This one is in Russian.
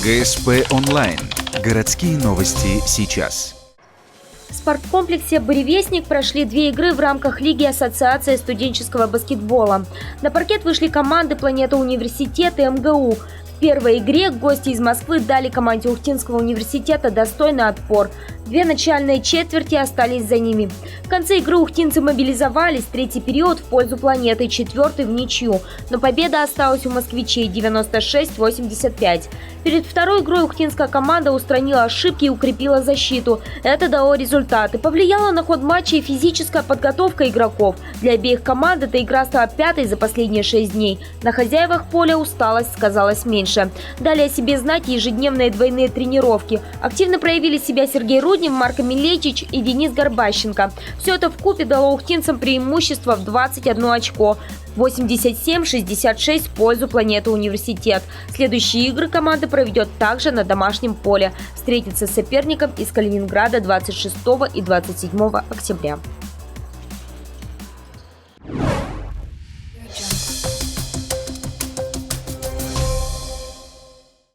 ГСП онлайн. Городские новости сейчас. В спорткомплексе «Буревестник» прошли 2 игры в рамках Лиги Ассоциации студенческого баскетбола. На паркет вышли команды «Планета Университет» и МГУ. В первой игре гости из Москвы дали команде Ухтинского университета достойный отпор. 2 начальные четверти остались за ними. В конце игры ухтинцы мобилизовались, третий период в пользу «Планеты», четвертый в ничью. Но победа осталась у москвичей 96-85. Перед второй игрой ухтинская команда устранила ошибки и укрепила защиту. Это дало результаты. Повлияла на ход матча и физическая подготовка игроков. Для обеих команд эта игра стала 5-й за последние 6 дней. На хозяевах поля усталость сказалась меньше. Дали о себе знать ежедневные двойные тренировки. Активно проявили себя Сергей Руднев, Марко Милетич и Денис Горбащенко. Все это вкупе дало ухтинцам преимущество в 21 очко. 87-66 в пользу «Планеты Университет». Следующие игры команда проведет также на домашнем поле. Встретится с соперником из Калининграда 26 и 27 октября.